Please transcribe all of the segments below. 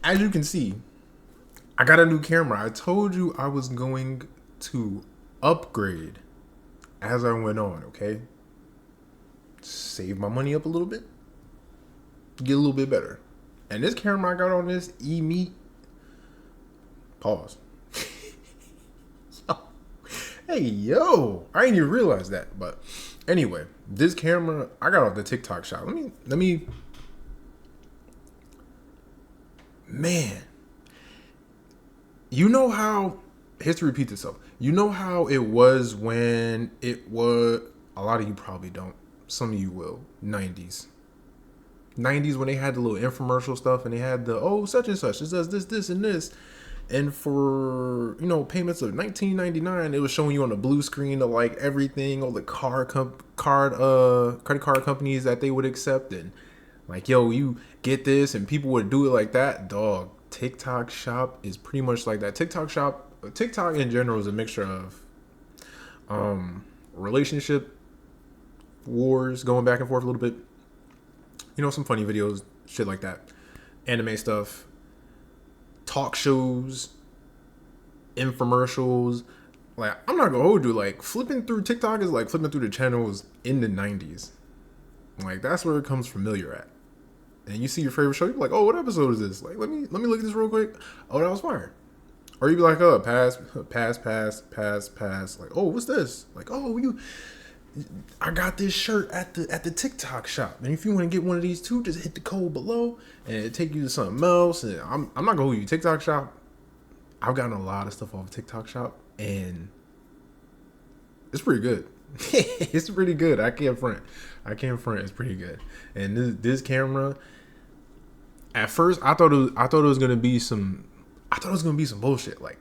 as you can see, I got a new camera. I told you I was going to upgrade as I went on, okay? Save my money up a little bit, get a little bit better. And this camera I got on this E-Meet, pause. Hey, yo, I didn't even realize that. But anyway, this camera I got off the TikTok shop. Man, you know how history repeats itself. You know how it was when it was. A lot of you probably don't. Some of you will. 90s when they had the little infomercial stuff and they had the such and such. It does this, and this. And for payments of $19.99, it was showing you on the blue screen of like everything, all the credit card companies that they would accept, and like, yo, you get this, and people would do it like that. Dog, TikTok Shop is pretty much like that. TikTok in general is a mixture of relationship wars going back and forth a little bit. Some funny videos, shit like that, anime stuff, talk shows, infomercials. Like, I'm not gonna hold you. Like, flipping through TikTok is like flipping through the channels in the 90s. Like, that's where it comes familiar at. And you see your favorite show, you're like, oh, what episode is this? Like, let me look at this real quick. Oh, that was fire. Or you'd be like, oh, pass. Like, oh, what's this? Like, oh, I got this shirt at the TikTok shop. And if you want to get one of these too, just hit the code below and it'll take you to something else. And I'm not gonna hold you. TikTok shop, I've gotten a lot of stuff off of TikTok shop and it's pretty good. It's pretty good. I can't front. It's pretty good. And this camera, at first I thought it was gonna be some bullshit. Like,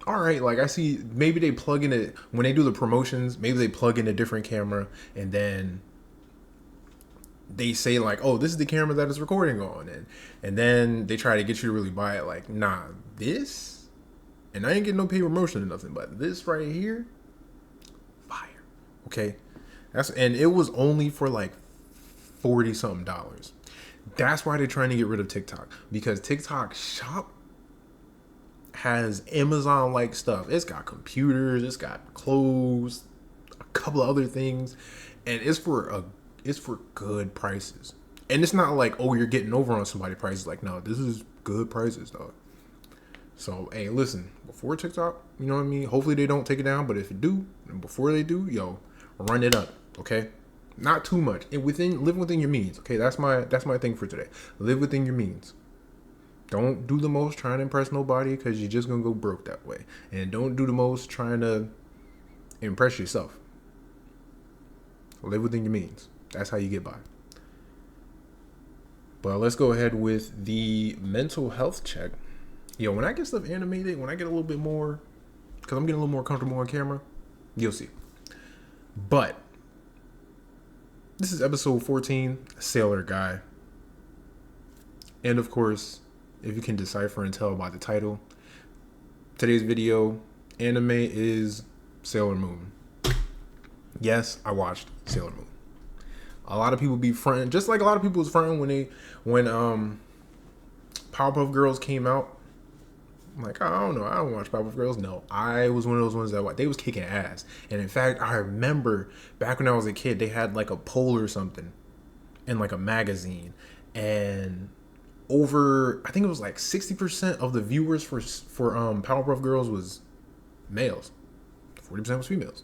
all right, like, I see maybe they plug in it when they do the promotions, maybe they plug in a different camera and then they say like, oh, this is the camera that it's recording on, and then they try to get you to really buy it. Like, nah, this, and I ain't getting no paid promotion or nothing, but this right here, fire. Okay, and it was only for like $40 something. That's why they're trying to get rid of TikTok, because TikTok Shop has Amazon like stuff. It's got computers, it's got clothes, a couple of other things, and it's for good prices. And it's not like, oh, you're getting over on somebody's prices. Like, no, this is good prices, dog. So, hey, listen, before TikTok, you know what I mean? Hopefully they don't take it down, but if it do, and before they do, yo, run it up, okay? Not too much. And live within your means, okay? That's my thing for today. Live within your means. Don't do the most trying to impress nobody, because you're just going to go broke that way. And don't do the most trying to impress yourself. Live within your means. That's how you get by. But let's go ahead with the mental health check. Yo, when I get stuff animated, when I get a little bit more, because I'm getting a little more comfortable on camera, you'll see. But this is episode 14, Sailor Guy. And of course, if you can decipher and tell by the title, today's video anime is Sailor Moon. Yes, I watched Sailor Moon. A lot of people be fronting, just like a lot of people was fronting when Powerpuff Girls came out. I'm like, I don't know, I don't watch Powerpuff Girls. No, I was one of those ones that they was kicking ass. And in fact, I remember back when I was a kid, they had like a poll or something in like a magazine, and I think it was like 60% of the viewers for Powerpuff Girls was males, 40% was females.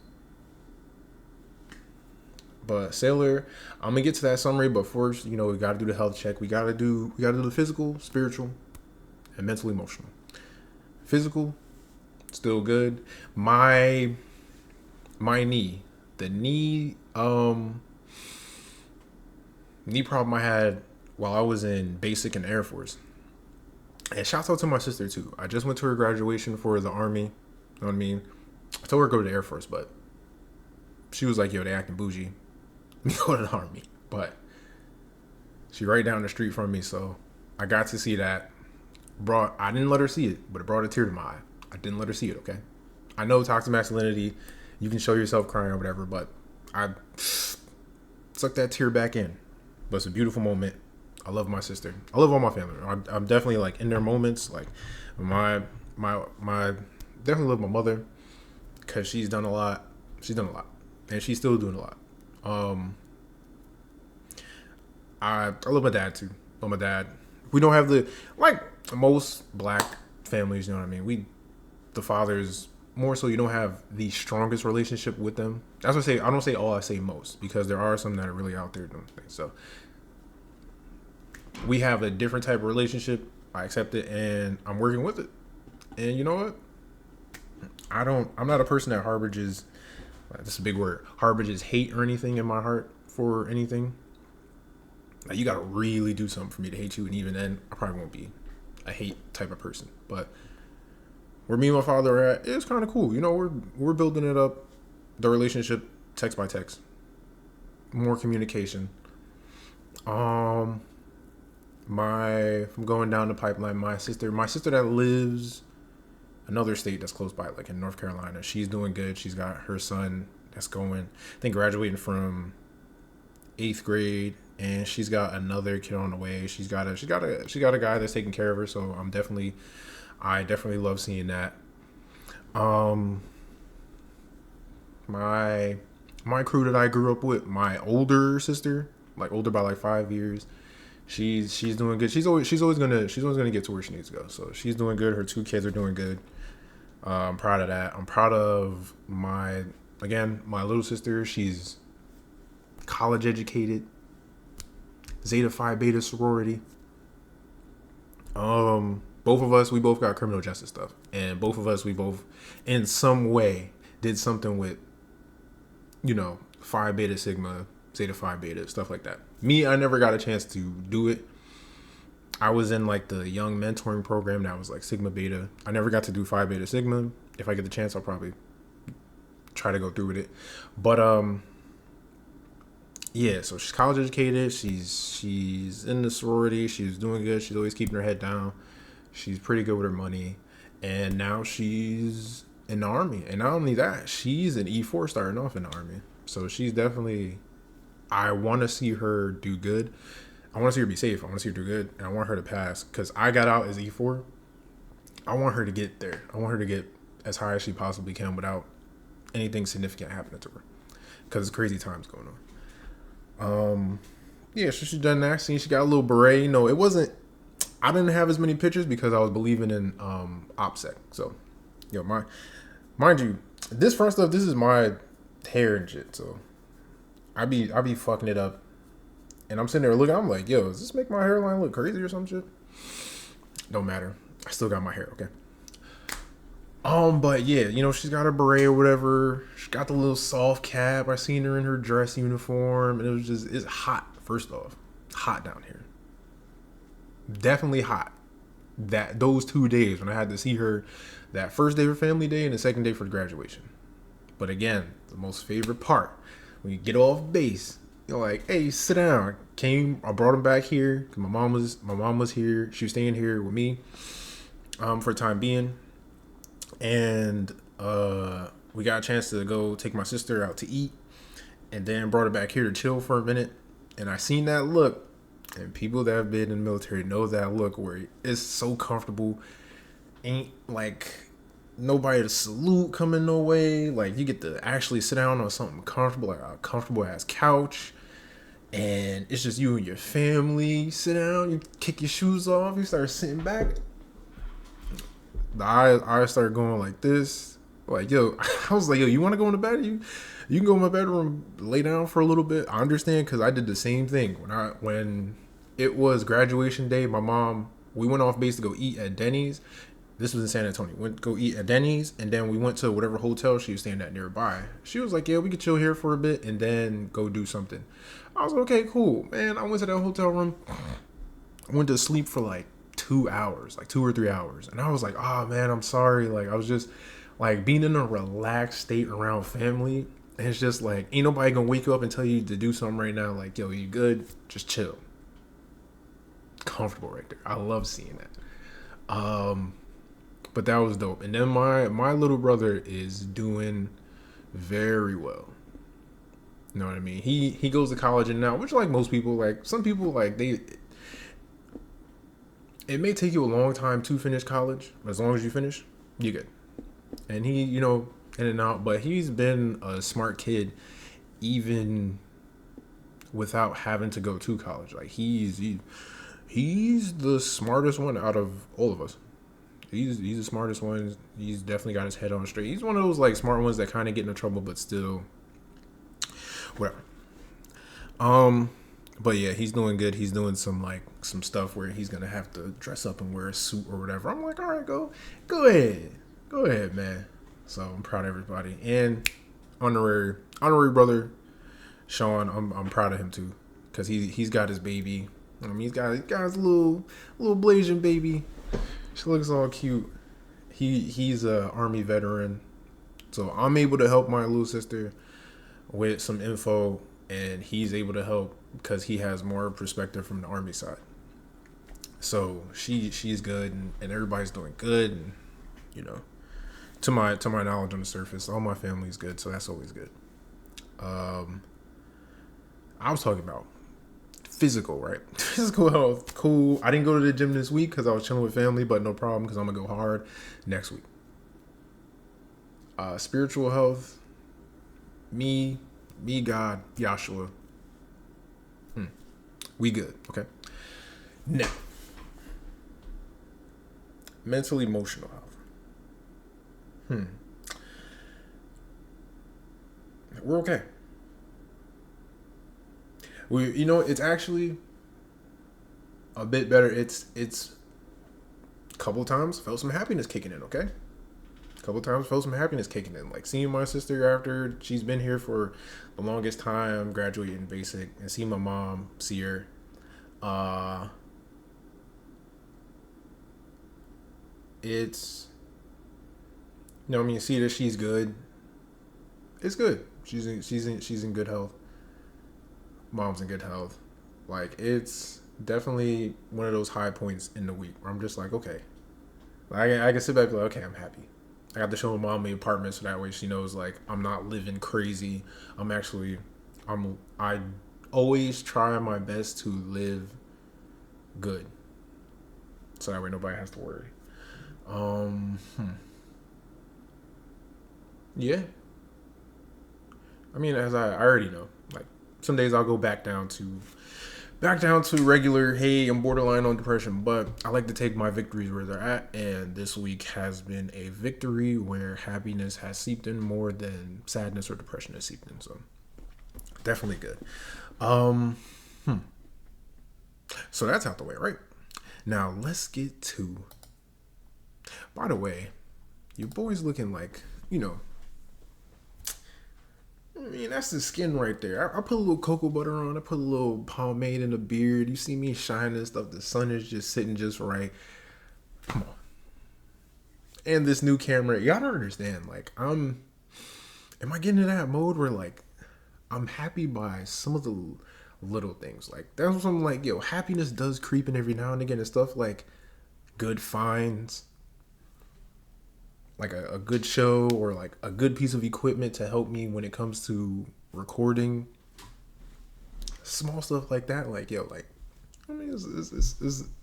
But Sailor, I'm gonna get to that summary, but first, we gotta do the health check. We gotta do the physical, spiritual, and mental, emotional. Physical, still good. My knee, the knee problem I had while I was in basic and Air Force. And shouts out to my sister too. I just went to her graduation for the Army. You know what I mean? I told her to go to the Air Force, but she was like, yo, they acting bougie. Me go to the Army. But she right down the street from me, so I got to see that. I didn't let her see it, but it brought a tear to my eye. I didn't let her see it, okay? I know toxic masculinity, you can show yourself crying or whatever, but I sucked that tear back in. But it's a beautiful moment. I love my sister. I love all my family. I'm definitely like in their moments. Like my definitely love my mother because she's done a lot. She's done a lot, and she's still doing a lot. Um, I love my dad too. Love my dad. We don't have the like most black families. You know what I mean? The fathers more so. You don't have the strongest relationship with them. That's what I say. I don't say all. I say most because there are some that are really out there doing things. So we have a different type of relationship. I accept it, and I'm working with it. And you know what? I'm not a person that harborages. This is a big word. Harborages hate or anything in my heart for anything. Like you gotta really do something for me to hate you, and even then, I probably won't be a hate type of person. But where me and my father are at, it's kind of cool. You know, we're building it up, the relationship text by text, more communication. Um, from going down the pipeline, my sister that lives another state that's close by, like in North Carolina, she's doing good. She's got her son that's going, I think, graduating from 8th grade, and she's got another kid on the way. She got a guy that's taking care of her. So I definitely love seeing that. Um, my my crew that I grew up with, my older sister, like older by like 5 years, she's doing good. She's always gonna get to where she needs to go. So she's doing good. Her two kids are doing good. I'm proud of that. I'm proud of my little sister. She's college educated, Zeta Phi Beta sorority. Both of us, we both got criminal justice stuff, and both of us, we both, in some way, did something with, Phi Beta Sigma, Zeta Phi Beta, stuff like that. Me, I never got a chance to do it. I was in like the young mentoring program that was like Sigma Beta. I never got to do Phi Beta Sigma. If I get the chance, I'll probably try to go through with it. But yeah, so she's college educated. She's in the sorority. She's doing good. She's always keeping her head down. She's pretty good with her money, and now she's in the army. And not only that, she's an E4 starting off in the army. So she's definitely. I want to see her do good. I want to see her be safe. I want to see her do good, and I want her to pass because I got out as E4. I want her to get there. I want her to get as high as she possibly can without anything significant happening to her because it's crazy times going on. Yeah, so she's done that. See, she got a little beret. No, it wasn't. I didn't have as many pictures because I was believing in OPSEC. So, mind you, this front stuff, this is my hair and shit. So, I be fucking it up, and I'm sitting there looking. I'm like, yo, does this make my hairline look crazy or some shit? Don't matter. I still got my hair. Okay. But yeah, she's got a beret or whatever. She got the little soft cap. I seen her in her dress uniform, and it's hot. First off, hot down here. Definitely hot. Those 2 days when I had to see her, that first day for family day and the second day for graduation. But again, the most favorite part, when you get off base, you're like, hey, sit down. I brought him back here because my mom was here. She was staying here with me for the time being. And we got a chance to go take my sister out to eat, and then brought her back here to chill for a minute. And I seen that look, and people that have been in the military know that look where it's so comfortable. Ain't like nobody to salute coming no way. Like you get to actually sit down on something comfortable, like a comfortable ass couch, and it's just you and your family. You sit down, you kick your shoes off, you start sitting back. The eyes started going like this. Like, yo, I was like, yo, you want to go in the bed? You can go in my bedroom, lay down for a little bit. I understand because I did the same thing when it was graduation day. My mom, we went off base to go eat at Denny's. This was in San Antonio. Went to go eat at Denny's, and then we went to whatever hotel she was staying at nearby. She was like, yeah, we could chill here for a bit and then go do something. I was like, okay, cool, man. I went to that hotel room. I went to sleep for like 2 hours, like 2 or 3 hours. And I was like, oh man, I'm sorry. Like I was just like being in a relaxed state around family. And it's just like, ain't nobody gonna wake you up and tell you to do something right now. Like, yo, you good? Just chill. Comfortable right there. I love seeing that. But that was dope. And then my little brother is doing very well. You know what I mean? He goes to college and now, which like most people, like some people like it may take you a long time to finish college. As long as you finish, you're good. And he, in and out, but he's been a smart kid, even without having to go to college. Like he's the smartest one out of all of us. He's the smartest one. He's definitely got his head on straight. He's one of those like smart ones that kind of get into trouble, but still, whatever. But yeah, he's doing good. He's doing some stuff where he's gonna have to dress up and wear a suit or whatever. I'm like, all right, go ahead, man. So I'm proud of everybody and honorary brother Sean. I'm proud of him too, cause he's got his baby. He's got his little Blasian baby. She looks all cute. He's a army veteran, so I'm able to help my little sister with some info, and he's able to help because he has more perspective from the army side. So she's good, and everybody's doing good, and to my knowledge on the surface, all my family's good, so that's always good. I was talking about physical, right? Physical health, cool. I didn't go to the gym this week because I was chilling with family, but no problem because I'm gonna go hard next week. Spiritual health, me, God, Yahshua. We good, okay? Now, mental emotional health. We're okay. It's actually a bit better. It's a couple times felt some happiness kicking in, okay? A couple times felt some happiness kicking in. Like seeing my sister after she's been here for the longest time, graduating basic, and seeing my mom, see her. It's see that she's good. It's good. She's in good health. Mom's in good health. Like it's definitely one of those high points in the week where I'm just like, okay, I can sit back and be like, okay, I'm happy. I got to show my mom the apartment so that way she knows like I'm not living crazy. I always try my best to live good, so that way nobody has to worry. Yeah. I mean, as I already know, like some days I'll go back down to regular. Hey, I'm borderline on depression, but I like to take my victories where they're at. And this week has been a victory where happiness has seeped in more than sadness or depression has seeped in. So definitely good. So that's out the way, right? Now let's get to. By the way, your boy's looking like that's the skin right there. I put a little cocoa butter on. I put a little pomade in the beard. You see me shining and stuff. The sun is just sitting just right. Come on. And this new camera, y'all don't understand. Like, am I getting in that mode where, like, I'm happy by some of the little things. Like, that's what I'm like, happiness does creep in every now and again and stuff like good finds. Like a good show or like a good piece of equipment to help me when it comes to recording. Small stuff like that,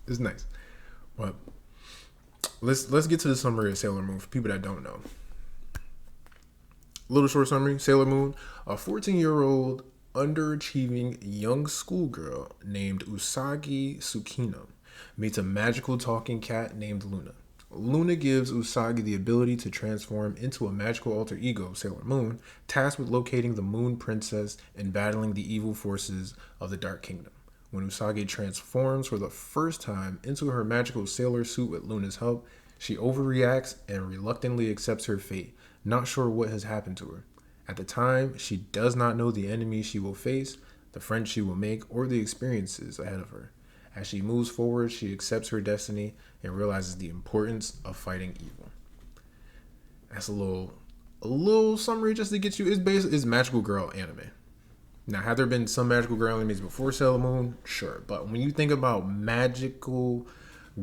it's nice. But let's get to the summary of Sailor Moon for people that don't know. Little short summary: Sailor Moon, a 14-year-old underachieving young schoolgirl named Usagi Tsukino meets a magical talking cat named Luna. Luna gives Usagi the ability to transform into a magical alter ego, Sailor Moon, tasked with locating the Moon Princess and battling the evil forces of the Dark Kingdom. When Usagi transforms for the first time into her magical sailor suit with Luna's help, she overreacts and reluctantly accepts her fate, not sure what has happened to her. At the time, she does not know the enemies she will face, the friends she will make, or the experiences ahead of her. As she moves forward, she accepts her destiny and realizes the importance of fighting evil. That's a little summary just to get you. It's magical girl anime. Now, have there been some magical girl animes before Sailor Moon? Sure, but when you think about magical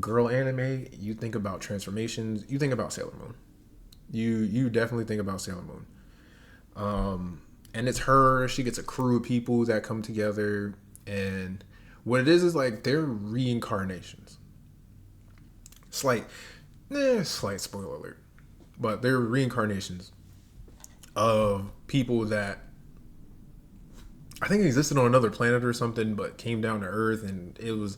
girl anime, you think about transformations. You think about Sailor Moon. You definitely think about Sailor Moon. And it's her. She gets a crew of people that come together, and what it is like they're reincarnations. Slight, slight spoiler alert. But they're reincarnations of people that I think existed on another planet or something, but came down to Earth, and it was.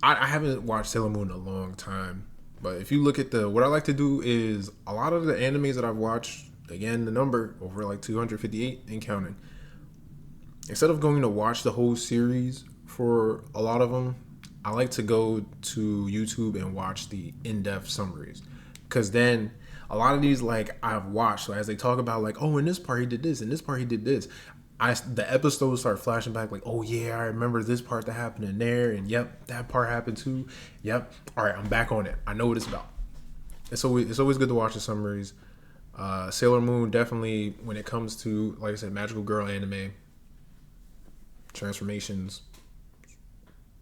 I haven't watched Sailor Moon in a long time, but if you look at what I like to do is a lot of the animes that I've watched. Again, the number over like 258 and counting. Instead of going to watch the whole series for a lot of them, I like to go to YouTube and watch the in-depth summaries, because then a lot of these like I've watched. So as they talk about like, oh, in this part he did this, in this part he did this, the episodes start flashing back like, oh yeah, I remember this part that happened in there, and yep, that part happened too. Yep, all right, I'm back on it. I know what it's about. It's always good to watch the summaries. Sailor Moon definitely, when it comes to, like I said, magical girl anime, transformations,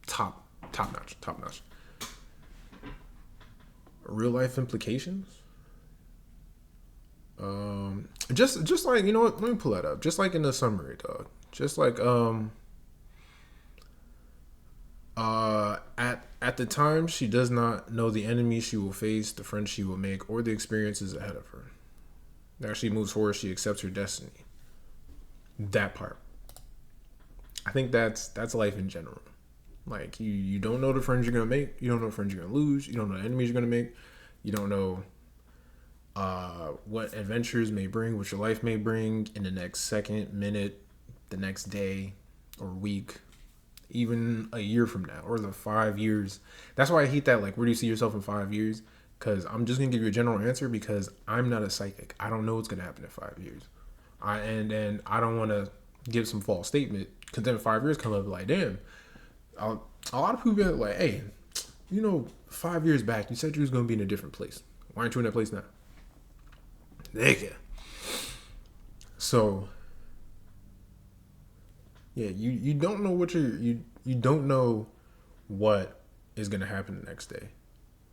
top notch. Real life implications. Just like, you know what? Let me pull that up. Just like in the summary, dog. Just like at the time, she does not know the enemy she will face, the friends she will make, or the experiences ahead of her. As she moves forward, she accepts her destiny. That part. I think that's life in general. Like you don't know the friends you're gonna make. You don't know the friends you're gonna lose. You don't know the enemies you're gonna make. You don't know what adventures may bring, what your life may bring in the next second, minute, the next day, or week, even a year from now, or the 5 years. That's why I hate that. Like, where do you see yourself in 5 years? Because I'm just gonna give you a general answer because I'm not a psychic. I don't know what's gonna happen in 5 years. And I don't want to give some false statement because then 5 years come up like, damn. A lot of people be like, hey, 5 years back you said you was gonna be in a different place. Why aren't you in that place now? Nigga. So yeah, you don't know what you don't know what is gonna happen the next day,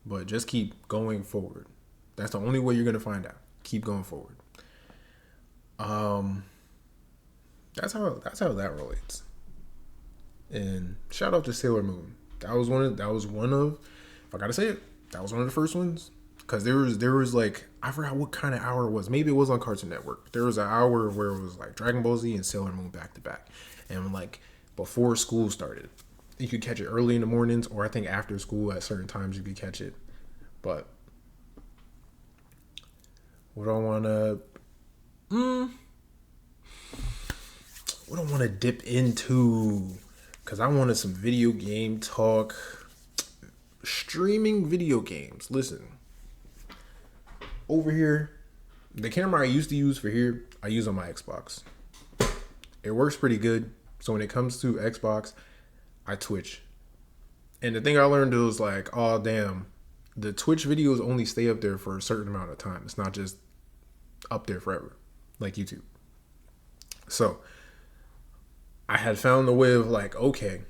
but just keep going forward. That's the only way you're gonna find out. Keep going forward. That's how that relates. And shout out to Sailor Moon. That was one of if I gotta say it, that was one of the first ones. Cause there was like, I forgot what kind of hour it was. Maybe it was on Cartoon Network. There was an hour where it was like Dragon Ball Z and Sailor Moon back to back. And like before school started. You could catch it early in the mornings, or I think after school at certain times you could catch it. But what I wanna dip into, cause I wanted some video game talk. Streaming video games. Listen. Over here, the camera I used to use for here, I use on my Xbox. It works pretty good. So when it comes to Xbox, I Twitch. And the thing I learned was like, oh damn, the Twitch videos only stay up there for a certain amount of time. It's not just up there forever, like YouTube. So I had found the way of like, okay,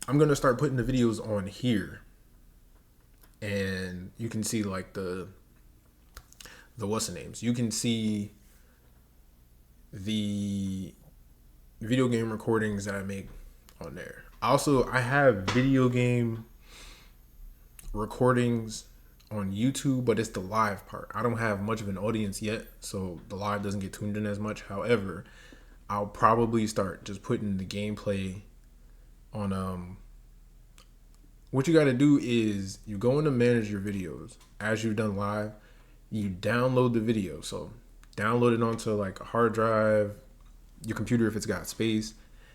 I'm gonna start putting the videos on here. And you can see like the what's the names. You can see the video game recordings that I make on there. Also, I have video game recordings on YouTube, but it's the live part. I don't have much of an audience yet, so the live doesn't get tuned in as much. However, I'll probably start just putting the gameplay on what you got to do is you go in to manage your videos as you've done live. You download the video. So download it onto like a hard drive, your computer if it's got space,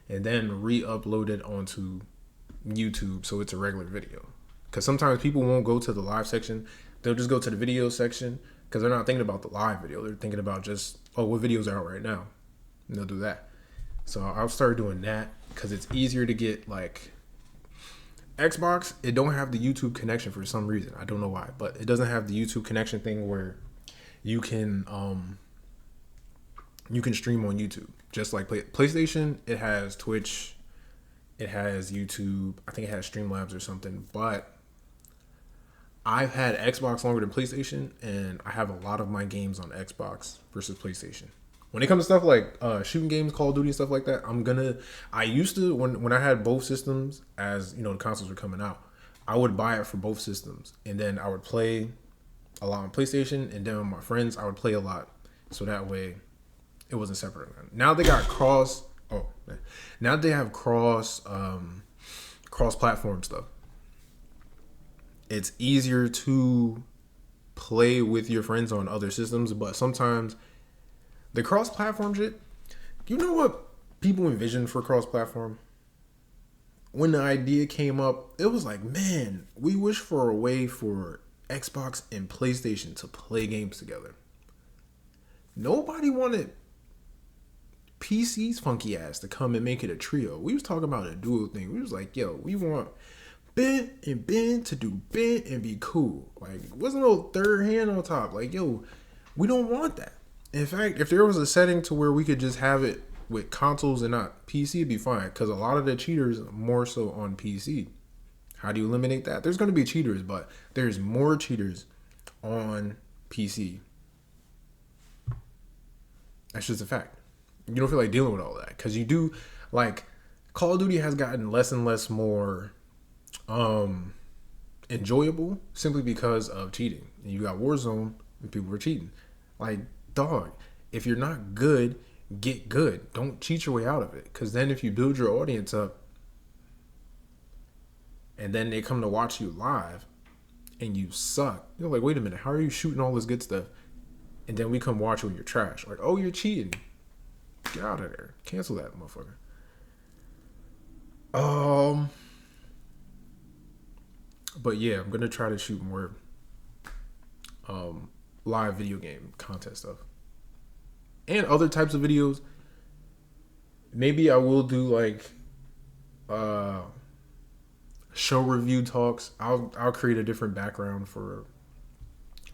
and then re-upload it onto YouTube so it's a regular video. Because sometimes people won't go to the live section. They'll just go to the video section because they're not thinking about the live video. They're thinking about just, oh, what videos are out right now? And they'll do that. So I'll start doing that because it's easier to get like Xbox. It don't have the YouTube connection for some reason. I don't know why, but it doesn't have the YouTube connection thing where you can stream on YouTube. Just like PlayStation, it has Twitch, it has YouTube. I think it has Streamlabs or something. But I've had Xbox longer than PlayStation, and I have a lot of my games on Xbox versus PlayStation. When it comes to stuff like shooting games, Call of Duty and stuff like that, I used to, when I had both systems, as you know, the consoles were coming out, I would buy it for both systems, and then I would play a lot on PlayStation, and then with my friends, I would play a lot, so that way it wasn't separate. Now they got cross. Oh, man. Now they have cross platform stuff. It's easier to play with your friends on other systems, but sometimes the cross platform shit. You know what people envisioned for cross platform? When the idea came up, it was like, man, we wish for a way for Xbox and PlayStation to play games together. Nobody wanted PC's funky ass to come and make it a trio. We was talking about a duo thing. We was like, yo, we want Ben and Ben to do Ben and be cool. Like, wasn't no third hand on top. Like, yo, we don't want that. In fact, if there was a setting to where we could just have it with consoles and not PC, it'd be fine. Because a lot of the cheaters are more so on PC. How do you eliminate that? There's going to be cheaters, but there's more cheaters on PC. That's just a fact. You don't feel like dealing with all that. Because you do, like, Call of Duty has gotten less and less more enjoyable simply because of cheating. And you got Warzone and people were cheating. Like, dog, if you're not good, get good. Don't cheat your way out of it. Because then if you build your audience up and then they come to watch you live and you suck, you're like, wait a minute, how are you shooting all this good stuff? And then we come watch you and you're trash. Like, oh, you're cheating. Get out of there. Cancel that motherfucker. But yeah, I'm gonna try to shoot more live video game content stuff. And other types of videos. Maybe I will do like show review talks. I'll create a different background for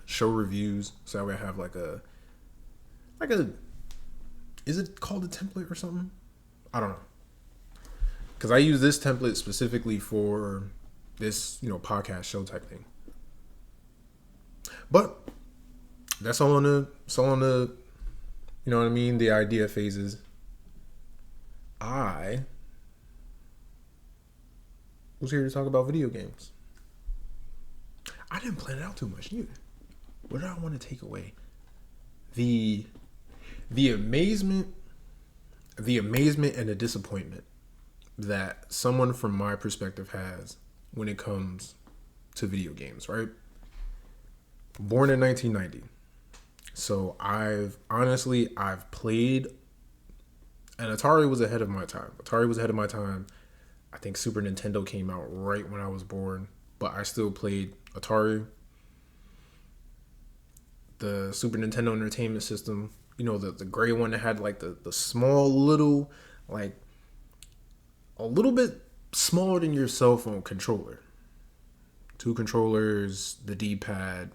show reviews, so that way I have like a is it called a template or something? I don't know. Because I use this template specifically for this, podcast show type thing. But that's all on the you know what I mean, the idea phases. I was here to talk about video games. I didn't plan it out too much either. What did I want to take away? The amazement and the disappointment that someone from my perspective has when it comes to video games, right? Born in 1990. So I've played, and Atari was ahead of my time. I think Super Nintendo came out right when I was born, but I still played Atari. The Super Nintendo Entertainment System, the gray one that had like the small little, like a little bit smaller than your cell phone controller. 2 controllers, the D-pad,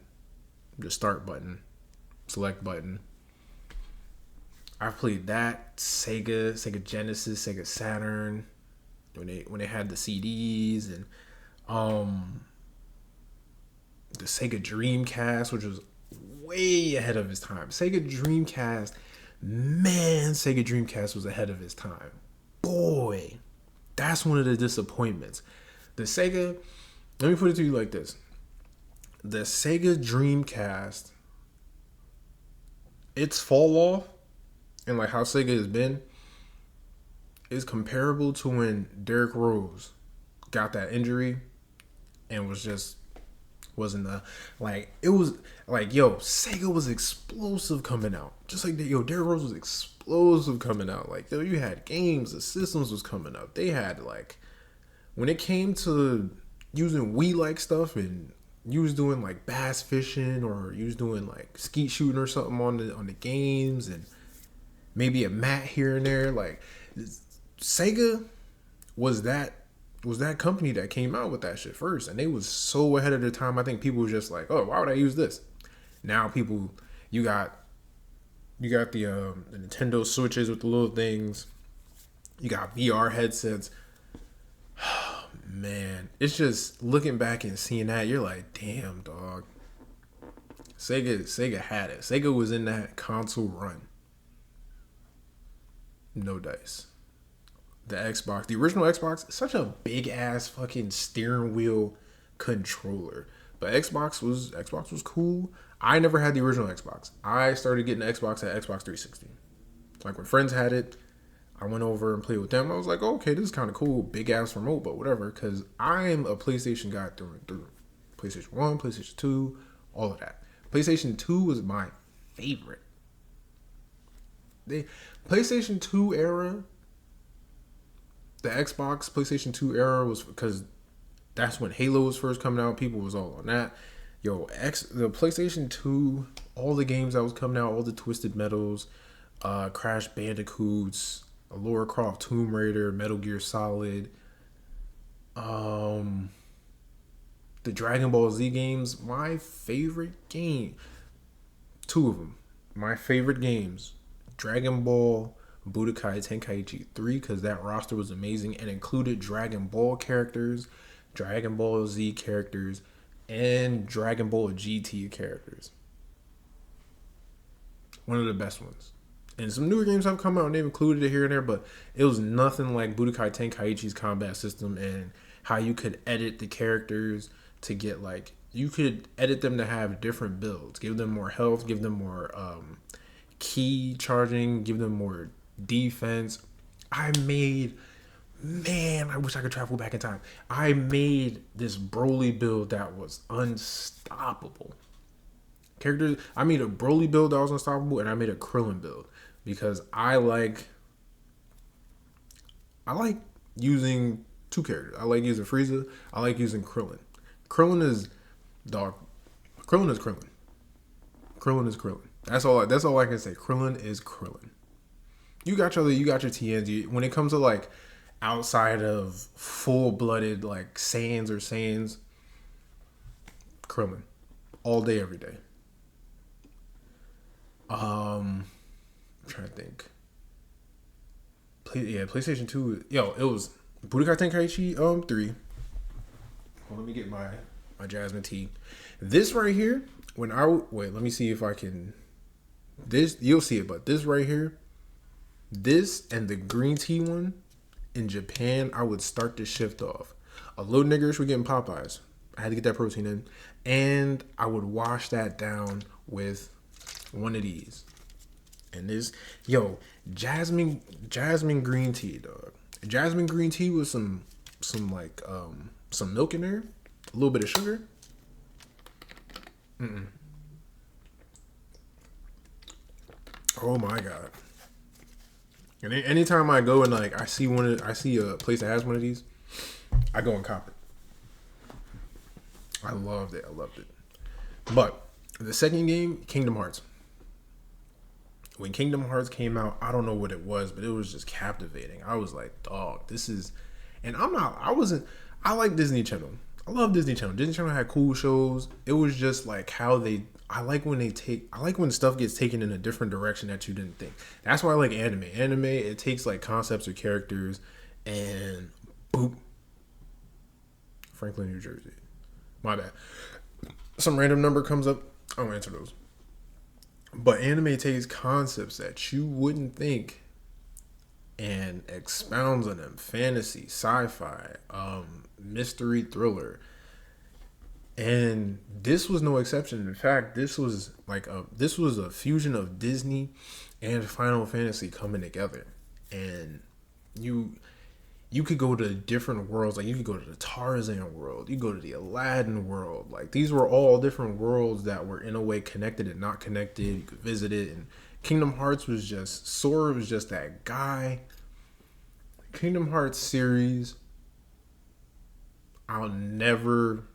the start button, select button. I've played that, Sega Genesis, Sega Saturn, when they had the CDs, and the Sega Dreamcast, which was way ahead of its time. Sega Dreamcast was ahead of its time. Boy, that's one of the disappointments. Let me put it to you like this. The Sega Dreamcast, its fall off, and like how Sega has been, is comparable to when Derrick Rose got that injury and wasn't it was like, yo, Sega was explosive coming out. Just like that, yo, Derrick Rose was explosive coming out. Like, yo, you had games, the systems was coming up. They had like, when it came to using Wii-like stuff, and you was doing like bass fishing, or you was doing like skeet shooting or something on the games, and maybe a mat here and there. Like, Sega was that company that came out with that shit first, and they was so ahead of their time. I think people were just like, oh, why would I use this? Now people, you got the Nintendo Switches with the little things. You got VR headsets. Man, it's just looking back and seeing that, you're like, damn, dog. Sega had it. Sega was in that console run. No dice. The Xbox, the original Xbox, such a big ass fucking steering wheel controller. But Xbox was cool. I never had the original Xbox. I started getting the Xbox at Xbox 360. Like when friends had it, I went over and played with them. I was like, oh, okay, this is kind of cool. Big ass remote, but whatever. Because I'm a PlayStation guy through and through. PlayStation 1, PlayStation 2, all of that. PlayStation 2 was my favorite. The PlayStation 2 era, the Xbox PlayStation 2 era was because that's when Halo was first coming out. People was all on that. The PlayStation 2, all the games that was coming out, all the Twisted Metals, Crash Bandicoots, Lara Croft Tomb Raider, Metal Gear Solid, the Dragon Ball Z games. My favorite game, two of them, my favorite games, Dragon Ball Budokai Tenkaichi 3, because that roster was amazing and included Dragon Ball characters, Dragon Ball Z characters, and Dragon Ball GT characters. One of the best ones. And some newer games have come out and they've included it here and there, but it was nothing like Budokai Tenkaichi's combat system and how you could edit the characters to get like, you could edit them to have different builds, give them more health, give them more key charging, give them more defense. I wish I could travel back in time. I made this Broly build that was unstoppable. I made a Broly build that was unstoppable, and I made a Krillin build because I like using two characters. I like using Frieza. I like using Krillin. Krillin is dog. Krillin is Krillin. Krillin is Krillin. That's all I can say. Krillin is Krillin. You got your TNs. When it comes to like outside of full-blooded like Saiyans, Krillin, all day, every day. I'm trying to think. PlayStation 2. It was Budokai Tenkaichi 3. Well, let me get my Jasmine tea. This right here, let me see if I can. This, you'll see it, but this right here, this and the green tea one in Japan, I would start to shift off. A little niggerish with getting Popeyes. I had to get that protein in, and I would wash that down with one of these. And this, jasmine green tea, dog. Jasmine green tea with some milk in there, a little bit of sugar. Oh my god! And anytime I go and like I see a place that has one of these, I go and cop it. I loved it. But the second game, Kingdom Hearts. When Kingdom Hearts came out, I don't know what it was, but it was just captivating. I was like, dog, this is, and I like Disney Channel. I love Disney Channel. Disney Channel had cool shows. It was just like I like when stuff gets taken in a different direction that you didn't think. That's why I like anime. Anime, it takes like concepts or characters and boop. Franklin, New Jersey. My bad. Some random number comes up, I don't answer those. But anime takes concepts that you wouldn't think and expounds on them. Fantasy, sci-fi, mystery, thriller. And this was no exception. In fact, this was a fusion of Disney and Final Fantasy coming together. And you could go to different worlds. Like you could go to the Tarzan world. You go to the Aladdin world. Like these were all different worlds that were in a way connected and not connected. You could visit it. And Kingdom Hearts was just, Sora was just that guy. Kingdom Hearts series, I'll never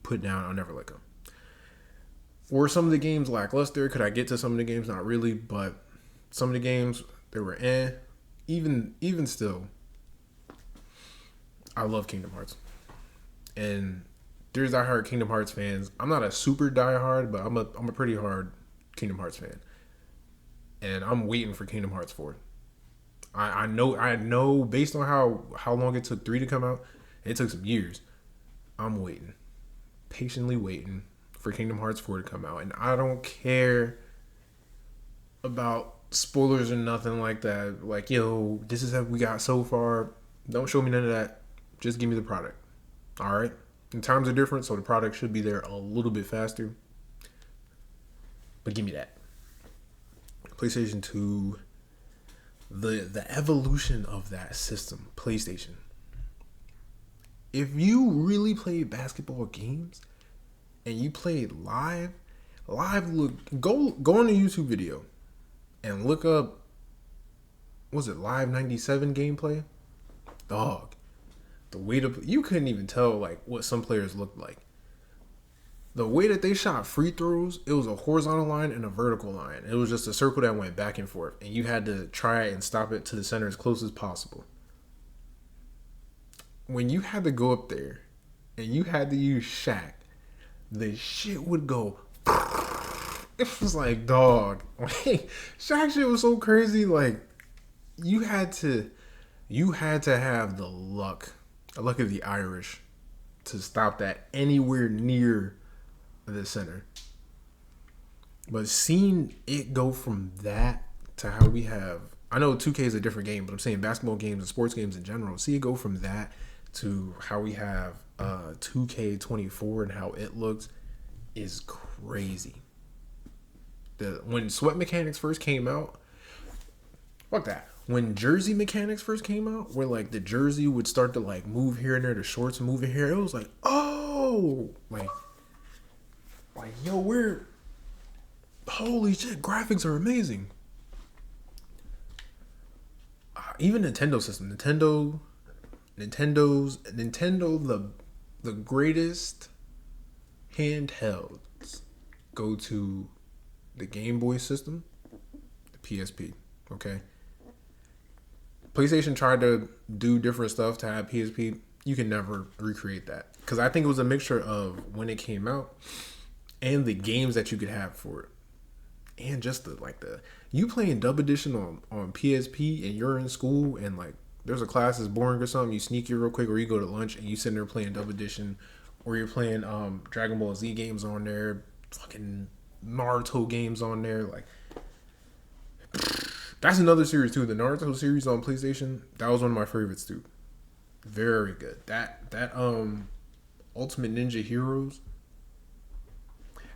put down. I'll never let go. Were some of the games lackluster? Could I get to some of the games? Not really, but some of the games, they were even still, I love Kingdom Hearts. And there's diehard Kingdom Hearts fans. I'm not a super diehard, but I'm a pretty hard Kingdom Hearts fan. And I'm waiting for Kingdom Hearts 4. I know based on how long it took 3 to come out, it took some years. I'm waiting. Patiently waiting for Kingdom Hearts 4 to come out. And I don't care about spoilers or nothing like that. Like, this is how we got so far. Don't show me none of that. Just give me the product. All right? The times are different, so the product should be there a little bit faster. But give me that. PlayStation 2, the evolution of that system, PlayStation. If you really played basketball games and you played live look go on a YouTube video and look up, was it Live 97 gameplay? Dog. The way to you couldn't even tell like what some players looked like. The way that they shot free throws, it was a horizontal line and a vertical line. It was just a circle that went back and forth, and you had to try and stop it to the center as close as possible. When you had to go up there and you had to use Shaq, the shit would go. It was like, dog. Like, Shaq shit was so crazy. Like, you had to have the luck of the Irish to stop that anywhere near the center. But seeing it go from that to how we have, I know 2K is a different game, but I'm saying basketball games and sports games in general, see it go from that to how we have 2K24 and how it looks is crazy. When sweat mechanics first came out, fuck that. When jersey mechanics first came out, where like the jersey would start to like move here and there, the shorts move here, it was like, oh, like yo, holy shit, graphics are amazing. Even Nintendo system, Nintendo, the greatest handhelds go to the Game Boy system, the PSP, okay? PlayStation tried to do different stuff to have PSP. You can never recreate that. Because I think it was a mixture of when it came out and the games that you could have for it. And just you playing Dub Edition on PSP and you're in school and like there's a class that's boring or something, you sneak here real quick, or you go to lunch and you sitting there playing Dub Edition, or you're playing Dragon Ball Z games on there, fucking Naruto games on there. Like, that's another series too. The Naruto series on PlayStation, that was one of my favorites too. Very good. That Ultimate Ninja Heroes,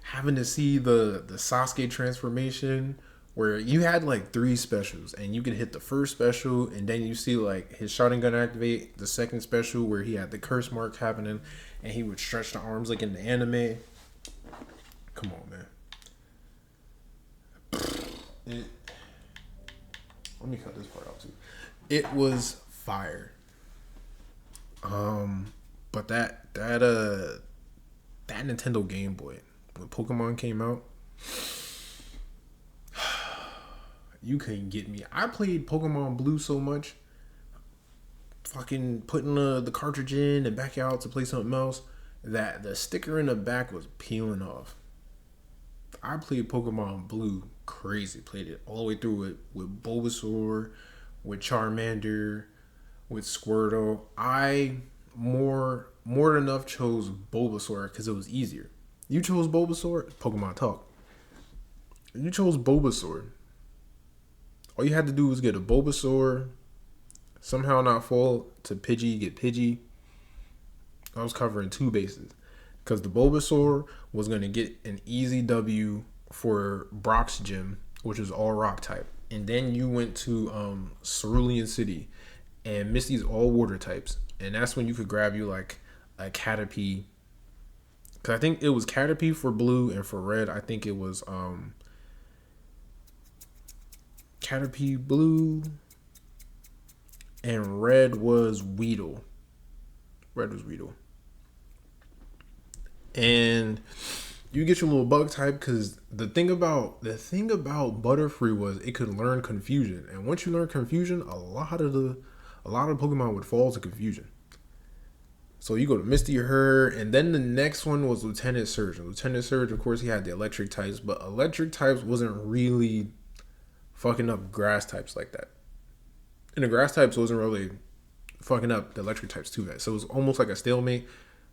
having to see the Sasuke transformation where you had like 3 specials and you could hit the first special and then you see like his Sharingan activate, the second special where he had the curse mark happening and he would stretch the arms like in the anime. Come on, man. Let me cut this part out too. It was fire. But that Nintendo Game Boy, when Pokemon came out, you couldn't get me. I played Pokemon Blue so much, fucking putting the cartridge in and back out to play something else, that the sticker in the back was peeling off. I played Pokemon Blue crazy. Played it all the way through it with Bulbasaur, with Charmander, with Squirtle. I more than enough chose Bulbasaur because it was easier. You chose Bulbasaur? Pokemon Talk. You chose Bulbasaur. All you had to do was get a Bulbasaur, somehow not fall to Pidgey, get Pidgey. I was covering 2 bases. Because the Bulbasaur was going to get an easy W for Brock's gym, which is all rock type. And then you went to Cerulean City, and Misty's all water types. And that's when you could grab you like a Caterpie. Because I think it was Caterpie for blue, and for red, I think it was Caterpie blue, and red was Weedle. And you get your little bug type because the thing about Butterfree was it could learn confusion, and once you learn confusion, a lot of Pokemon would fall to confusion. So you go to Misty or her, and then the next one was Lieutenant Surge. And Lieutenant Surge, of course, he had the electric types, but electric types wasn't really fucking up grass types like that. And the grass types wasn't really fucking up the electric types too bad. So it was almost like a stalemate.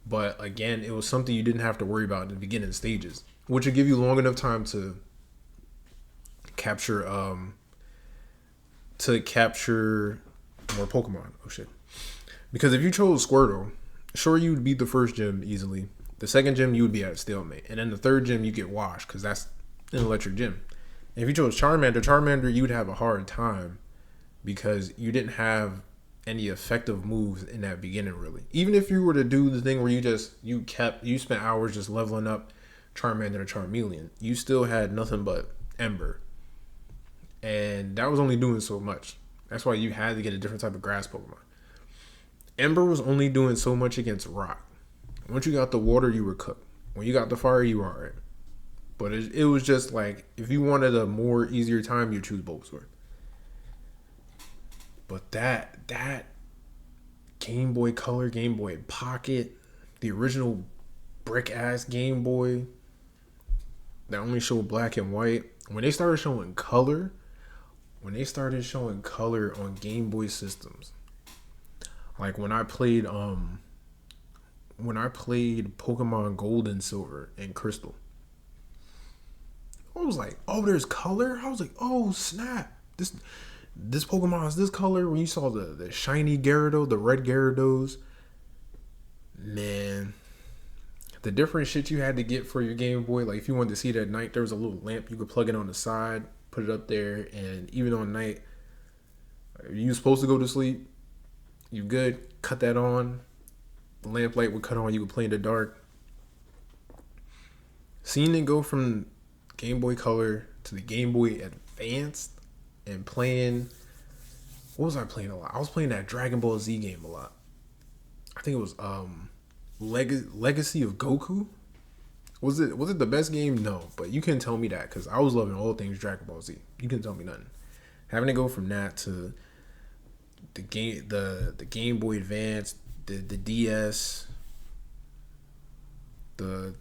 But again, it was something you didn't have to worry about in the beginning stages, which would give you long enough time to capture more Pokemon. Oh shit! Because if you chose Squirtle, sure, you'd beat the first gym easily. The second gym, you would be at a stalemate. And then the third gym, you get washed because that's an electric gym. And if you chose Charmander, you'd have a hard time because you didn't have any effective moves in that beginning, really. Even if you were to do the thing where you spent hours just leveling up Charmander to Charmeleon, you still had nothing but Ember. And that was only doing so much. That's why you had to get a different type of grass Pokemon. Ember was only doing so much against rock. Once you got the water, you were cooked. When you got the fire, you were alright. But it was just like, if you wanted a more easier time, you choose Bulbasaur. But that Game Boy Color, Game Boy Pocket, the original brick ass Game Boy that only showed black and white, when they started showing color on Game Boy systems, like when I played Pokemon Gold and Silver and Crystal, I was like, oh, there's color. I was like, oh snap, this Pokemon is this color. When you saw the shiny Gyarados, the red Gyarados, man, the different shit you had to get for your Game Boy. Like if you wanted to see it at night, there was a little lamp you could plug it on the side, put it up there, and even on night, you supposed to go to sleep, you good, cut that on, the lamp light would cut on, you could play in the dark. Seeing it go from Game Boy Color to the Game Boy Advanced and playing, what was I playing a lot? I was playing that Dragon Ball Z game a lot. I think it was Legacy of Goku. Was it the best game? No, but you couldn't tell me that because I was loving all things Dragon Ball Z. You couldn't tell me nothing. Having to go from that to the Game Boy Advance, the DS, the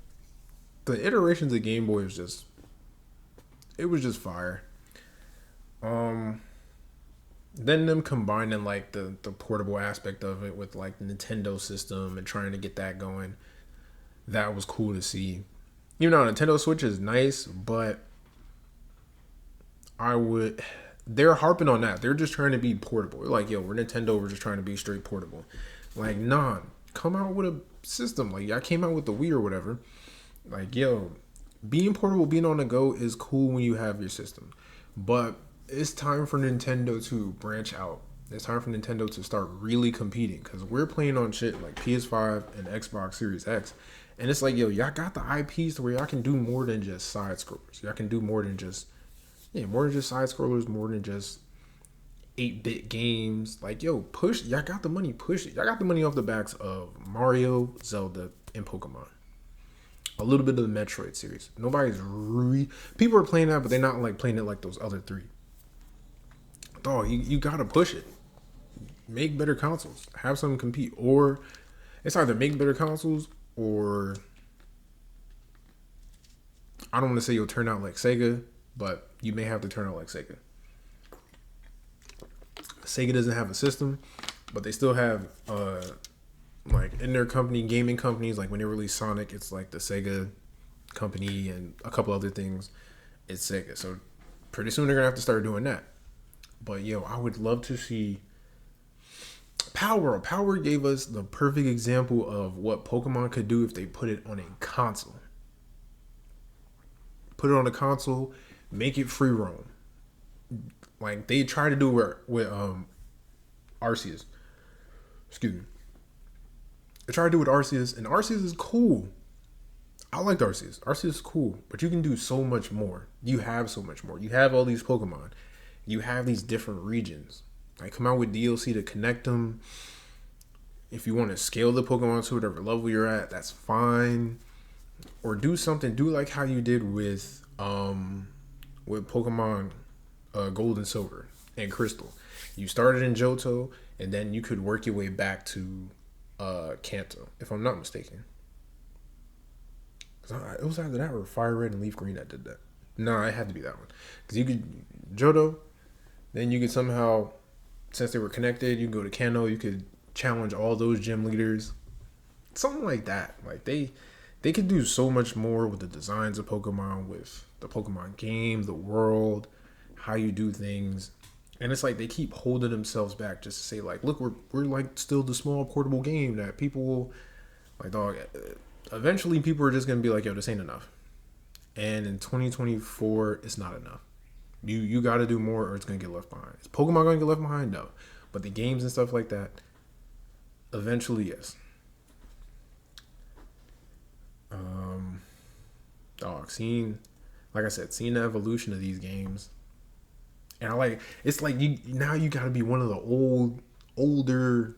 iterations of Game Boy was just fire. Then them combining like the portable aspect of it with like the Nintendo system and trying to get that going, that was cool to see. Even though Nintendo Switch is nice, but they're harping on that. They're just trying to be portable. They're like, yo, we're Nintendo, we're just trying to be straight portable. Like, nah, come out with a system. Like, I came out with the Wii or whatever. Like, yo, being portable, being on the go is cool when you have your system. But it's time for Nintendo to branch out. It's time for Nintendo to start really competing because we're playing on shit like PS5 and Xbox Series X. And it's like, yo, y'all got the IPs to where y'all can do more than just side scrollers. Y'all can do more than just side scrollers, more than just 8-bit games. Like, yo, push. Y'all got the money, push it. Y'all got the money off the backs of Mario, Zelda, and Pokemon. A little bit of the Metroid series. People are playing that, but they're not like playing it like those other three. Dog, you gotta push it. Make better consoles. Have something compete. Or it's either make better consoles or I don't want to say you'll turn out like Sega, but you may have to turn out like Sega. Sega doesn't have a system, but they still have like in their company, gaming companies, like when they release Sonic, it's like the Sega company and a couple other things, it's Sega. So pretty soon they're gonna have to start doing that. But yo, I would love to see Power. Power gave us the perfect example of what Pokemon could do if they put it on a console. Put it on a console, make it free roam. Like they tried to do with Arceus. Excuse me. They tried to do with Arceus, and Arceus is cool. I liked Arceus. Arceus is cool, but you can do so much more. You have so much more. You have all these Pokemon. You have these different regions. Like come out with DLC to connect them. If you want to scale the Pokemon to whatever level you're at, that's fine. Or do something. Do like how you did with Pokemon Gold and Silver and Crystal. You started in Johto, and then you could work your way back to Kanto, if I'm not mistaken. It was either that or Fire Red and Leaf Green that did that. No, it had to be that one. Because you could Johto, then you could somehow, since they were connected, you can go to Kanto, you could challenge all those gym leaders. Something like that. Like they could do so much more with the designs of Pokemon, with the Pokemon game, the world, how you do things. And it's like they keep holding themselves back just to say like, look, we're like still the small portable game that people will like. Dog, eventually people are just gonna be like, yo, this ain't enough. And in 2024, it's not enough. You got to do more, or it's gonna get left behind. Is Pokemon gonna get left behind? No, but the games and stuff like that, eventually, yes. Dog, seeing, like I said, seeing the evolution of these games, and I like it's like you now you got to be one of the older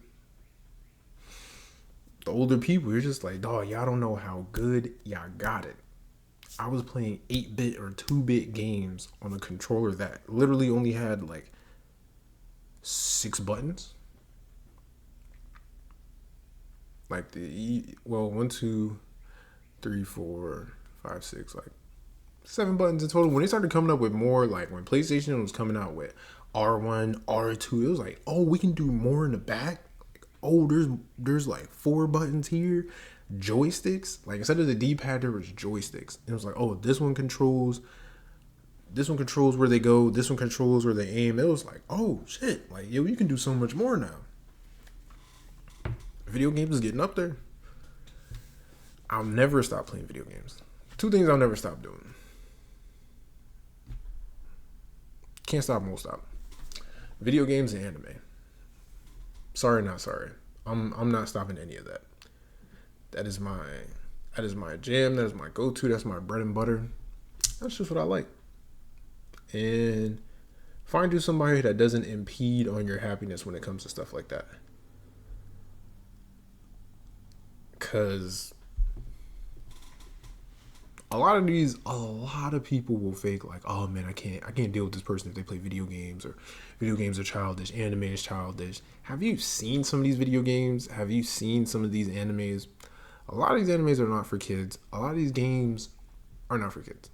the older people. You're just like, dog, y'all don't know how good y'all got it. I was playing 8-bit or 2-bit games on a controller that literally only had like 6 buttons. Like one, two, three, four, five, six, like 7 buttons in total. When they started coming up with more, like when PlayStation was coming out with R1, R2, it was like, oh, we can do more in the back. Like, oh, there's like 4 buttons here. Joysticks, like instead of the D-pad, there was joysticks. And it was like, oh, this one controls where they go. This one controls where they aim. It was like, oh shit, like yo, you can do so much more now. Video games is getting up there. I'll never stop playing video games. 2 things I'll never stop doing. Can't stop, won't stop. Video games and anime. Sorry, not sorry. I'm not stopping any of that. That is my jam. That is my go-to. That's my bread and butter. That's just what I like. And find you somebody that doesn't impede on your happiness when it comes to stuff like that. Cause a lot of people will fake like, oh man, I can't deal with this person if they play video games, or video games are childish, anime is childish. Have you seen some of these video games? Have you seen some of these animes? A lot of these animes are not for kids. A lot of these games are not for kids.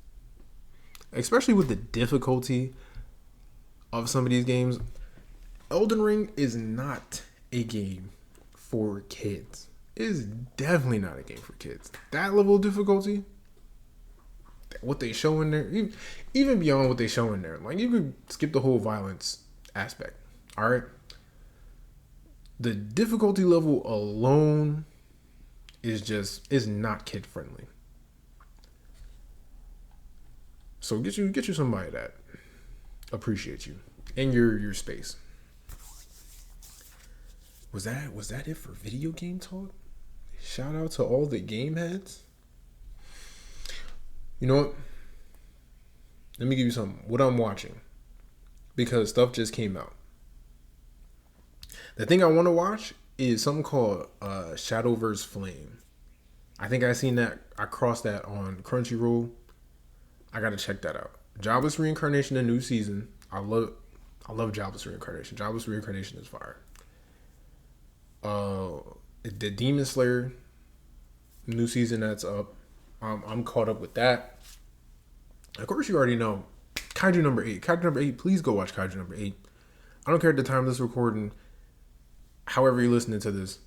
Especially with the difficulty of some of these games. Elden Ring is not a game for kids. It is definitely not a game for kids. That level of difficulty, what they show in there, even beyond what they show in there, like you could skip the whole violence aspect. All right. The difficulty level alone is not kid friendly. So get you somebody that appreciates you in your space. Was that it for video game talk? Shout out to all the game heads. You know what? Let me give you something. What I'm watching, because stuff just came out. The thing I want to watch is something called Shadow vs. Flame. I think I seen that. I crossed that on Crunchyroll. I gotta check that out. Jobless Reincarnation, a new season. I love Jobless Reincarnation. Jobless Reincarnation is fire. The Demon Slayer new season that's up. I'm caught up with that. Of course, you already know Kaiju number 8. Kaiju number 8. Please go watch Kaiju number 8. I don't care at the time of this recording. However you're listening to this,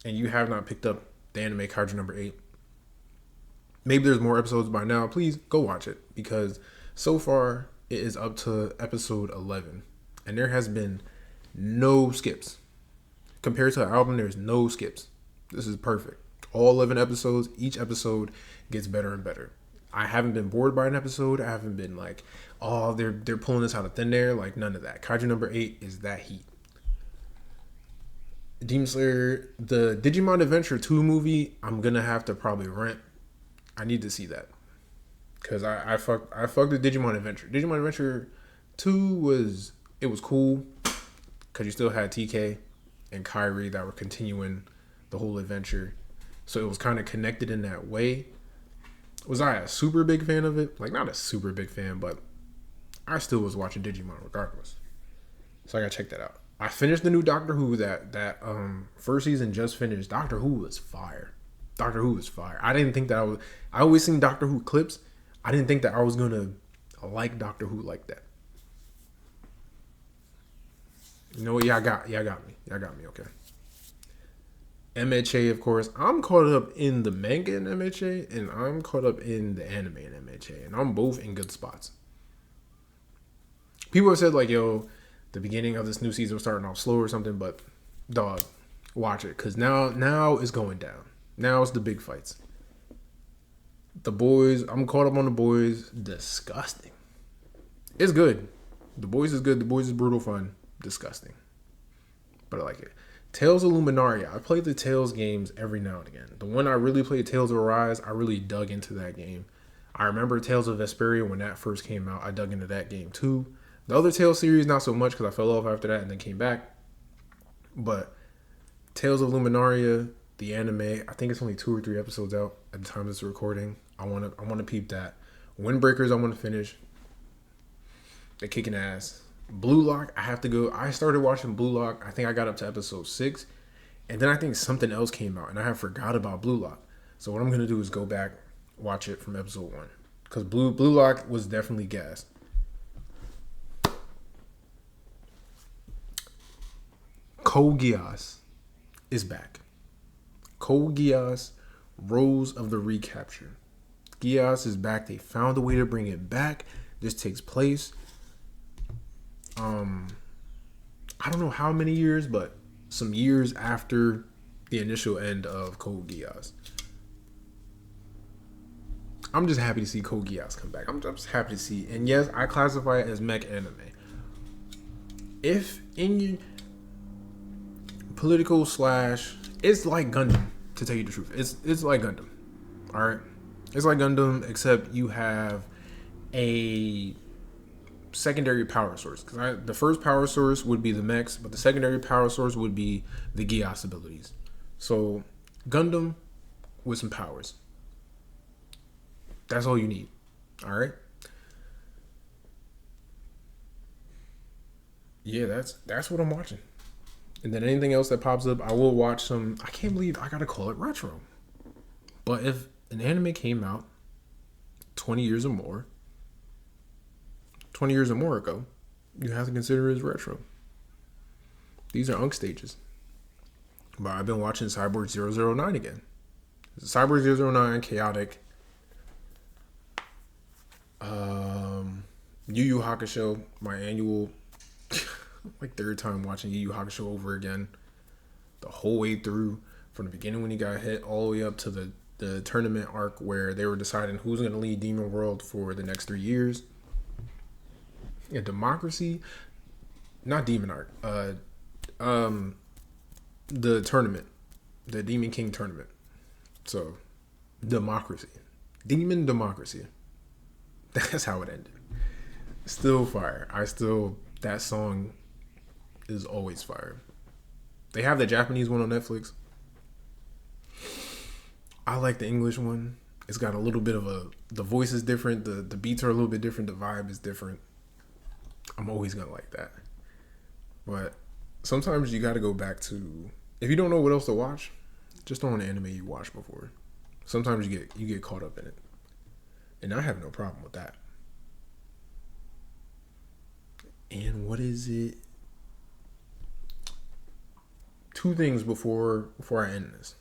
and you have not picked up the anime Kaiju number 8. Maybe there's more episodes by now. Please go watch it, because so far it is up to episode 11, and there has been no skips. Compared to an album, there's no skips. This is perfect. All 11 episodes, each episode gets better and better. I haven't been bored by an episode. I haven't been like, oh, they're pulling this out of thin air. Like, none of that. Kaiju number 8 is that heat. Demon Slayer, the Digimon Adventure 2 movie, I'm gonna have to probably rent. I need to see that, because I fucked with Digimon Adventure. Digimon Adventure 2 was cool, because you still had TK and Kyrie that were continuing the whole adventure, so it was kind of connected in that way. Was I a super big fan of it? Like, not a super big fan, but I still was watching Digimon regardless. So I gotta check that out. I finished the new Doctor Who. That first season just finished. Doctor Who was fire. Doctor Who was fire. I didn't think that I always seen Doctor Who clips. I didn't think that I was gonna like Doctor Who like that. You know what? Y'all got me. Okay. MHA, of course. I'm caught up in the manga in MHA, and I'm caught up in the anime in MHA, and I'm both in good spots. People have said like, yo, the beginning of this new season was starting off slow or something, but dog, watch it, because now it's going down. Now it's the big fights. The boys, I'm caught up on the boys. Disgusting. It's good. The boys is good. The boys is brutal fun. Disgusting. But I like it. Tales of Luminaria. I play the Tales games every now and again. The one I really played, Tales of Arise, I really dug into that game. I remember Tales of Vesperia when that first came out. I dug into that game too. The other Tales series, not so much because I fell off after that and then came back. But Tales of Luminaria, the anime, I think it's only 2 or 3 episodes out at the time of this recording. I wanna peep that. Windbreakers, I want to finish. They're kicking ass. Blue Lock, I have to go. I started watching Blue Lock. I think I got up to episode 6. And then I think something else came out. And I have forgot about Blue Lock. So what I'm going to do is go back, watch it from episode 1. Because Blue Lock was definitely gas. Code Geass is back. Code Geass, Rose of the Recapture. Geass is back. They found a way to bring it back. This takes place I don't know how many years, but some years after the initial end of Code Geass. I'm just happy to see Code Geass come back. I'm just happy to see. And yes, I classify it as mech anime. If in your political slash, it's like Gundam, to tell you the truth. It's like Gundam. Alright? It's like Gundam, except you have a secondary power source. Because the first power source would be the mechs, but the secondary power source would be the Geass abilities. So, Gundam with some powers. That's all you need. Alright? Yeah, that's what I'm watching. And then anything else that pops up, I will watch some. I can't believe I gotta call it retro. But if an anime came out 20 years or more ago, you have to consider it as retro. These are UNC stages. But I've been watching Cyborg 009 again. Cyborg 009, Chaotic. Yu Yu Hakusho, my annual, like 3rd time watching Yu Yu Hakusho over again. The whole way through, from the beginning when he got hit, all the way up to the tournament arc where they were deciding who's going to lead Demon World for the next 3 years. Yeah, Democracy, not Demon Arc, the tournament, the Demon King tournament. So, Democracy, Demon Democracy. That's how it ended. Still fire. That song is always fire. They have the Japanese one on Netflix. I like the English one. It's got a little bit of the voice is different, the beats are a little bit different, the vibe is different. I'm always gonna like that. But sometimes you gotta go back to, if you don't know what else to watch, just throw on an anime you watched before. Sometimes you get caught up in it. And I have no problem with that. And what is it? 2 things before I end this.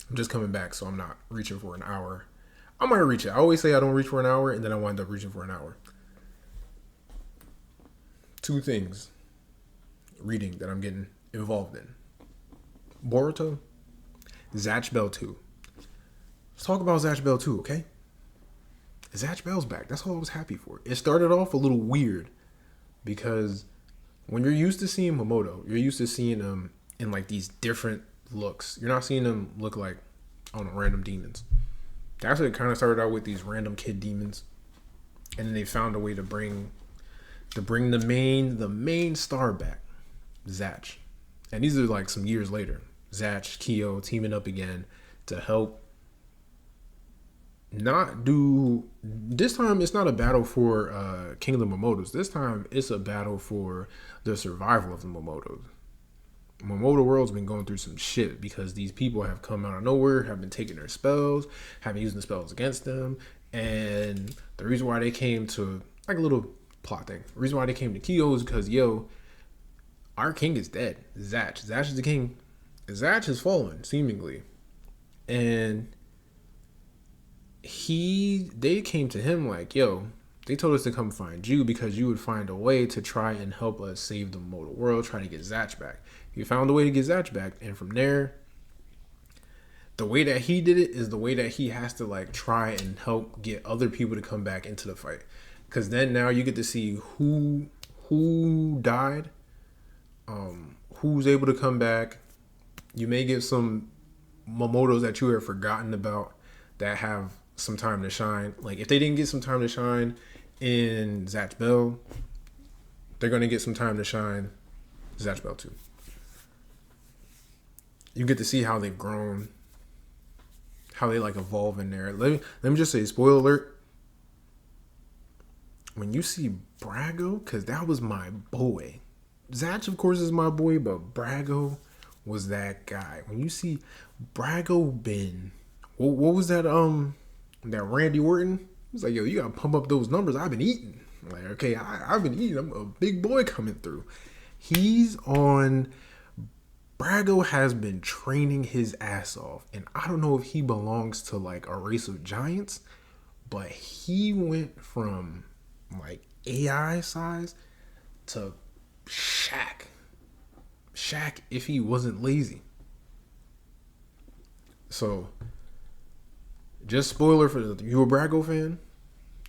I'm just coming back, so I'm not reaching for an hour. I might reach it. I always say I don't reach for an hour, and then I wind up reaching for an hour. 2 things. Reading that I'm getting involved in. Boruto. Zatch Bell 2. Let's talk about Zatch Bell 2, okay? Zatch Bell's back. That's all I was happy for. It started off a little weird because when you're used to seeing Momoto, you're used to seeing him in like these different looks. You're not seeing them look like, I don't know, random demons. That's what it kind of started out with, these random kid demons. And then they found a way to bring the main star back, Zatch. And these are like some years later. Zatch, Kyo teaming up again to help not do, this time it's not a battle for King of the Momotos. This time it's a battle for the survival of the Momotos. Momoto World's been going through some shit because these people have come out of nowhere, have been taking their spells, have been using the spells against them, and the reason why they came to, like a little plot thing, the reason why they came to Kyo is because, our king is dead. Zatch is the king. Zatch has fallen, seemingly. And they came to him like, They told us to come find you because you would find a way to try and help us save the mortal world, try to get Zatch back. You found a way to get Zatch back, and from there, the way that he did it is the way that he has to like try and help get other people to come back into the fight. Because then now you get to see who died, who's able to come back. You may get some Momotos that you have forgotten about that have some time to shine. Like if they didn't get some time to shine in Zatch Bell, they're gonna get some time to shine Zatch Bell too. You get to see how they've grown, how they like evolve in there. Let me just say, spoiler alert. When you see Brago, because that was my boy. Zatch, of course, is my boy, but Brago was that guy. When you see Brago what was that that Randy Orton? He's like, yo, you gotta pump up those numbers. I've been eating. I'm like, okay, I've been eating. I'm a big boy coming through. Brago has been training his ass off. And I don't know if he belongs to like a race of giants, but he went from like AI size to Shaq if he wasn't lazy. So just spoiler for you a Brago fan,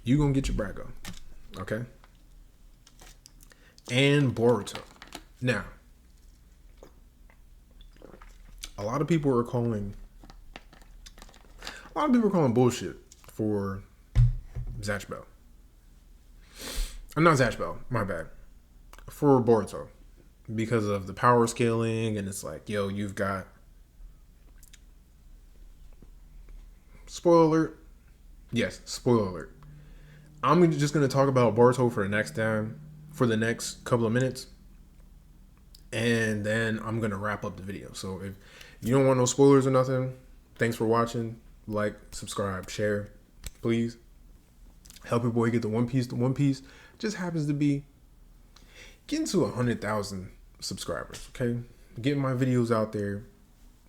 you gonna get your Brago. Okay? And Boruto. Now, a lot of people are calling bullshit for Zatch Bell. I'm not Zatch Bell, my bad. For Boruto. Because of the power scaling, and it's like, yo, you've got spoiler alert. Yes, spoiler alert. I'm just gonna talk about Boruto for the next couple of minutes. And then I'm gonna wrap up the video. So if you don't want no spoilers or nothing, thanks for watching. Like, subscribe, share, please. Help your boy get the One Piece. The One Piece just happens to be getting to 100,000 subscribers. Okay, getting my videos out there.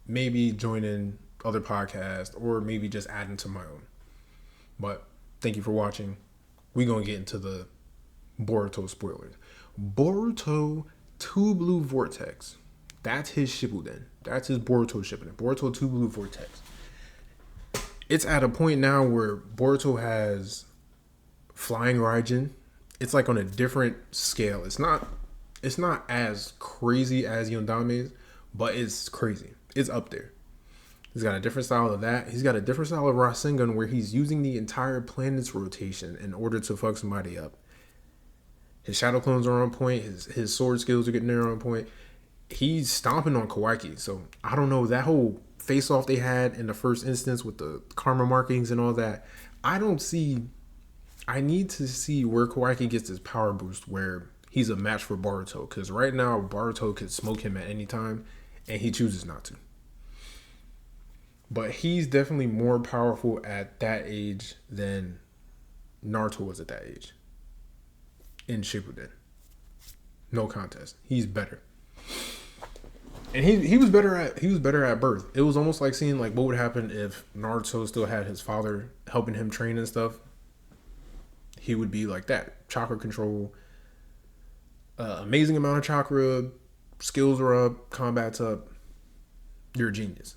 Maybe joining other podcasts, or maybe just adding to my own. But thank you for watching. We're gonna get into the Boruto spoilers. Boruto 2 Blue Vortex. That's his Shippuden. That's his Boruto Shippuden. Boruto 2 Blue Vortex. It's at a point now where Boruto has Flying Raijin. It's like on a different scale. It's not as crazy as Yondame's, but it's crazy. It's up there. He's got a different style of that. He's got a different style of Rasengan where he's using the entire planet's rotation in order to fuck somebody up. His shadow clones are on point. His sword skills are getting there on point. He's stomping on Kawaki. So I don't know, that whole face off they had in the first instance with the karma markings and all that. I need to see where Kawaki gets his power boost where he's a match for Boruto. Because right now Boruto could smoke him at any time and he chooses not to. But he's definitely more powerful at that age than Naruto was at that age. In Shippuden. No contest. He's better. And he was better at birth. It was almost like seeing like what would happen if Naruto still had his father helping him train and stuff. He would be like that. Chakra control. Amazing amount of chakra. Skills are up. Combat's up. You're a genius.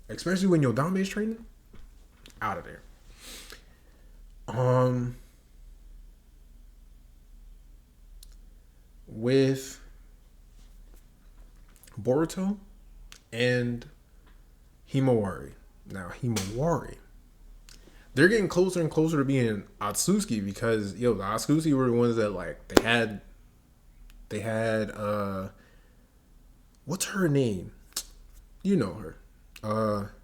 Especially when Yodame is training. Out of there. With Boruto and Himawari. Now, Himawari, they're getting closer and closer to being Atsuki because, the Atsuki were the ones that, like, they had, what's her name? You know her.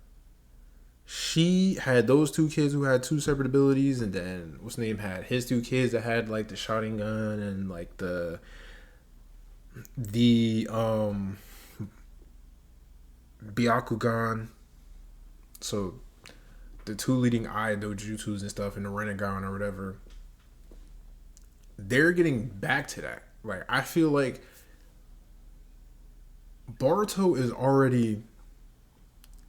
She had those two kids who had two separate abilities, and then, what's name had his two kids that had, like, the shotting gun and, like, the Byakugan. So the two leading eye dojutsus and stuff in the Rinnegan or whatever, they're getting back to that. Like, I feel like Boruto is already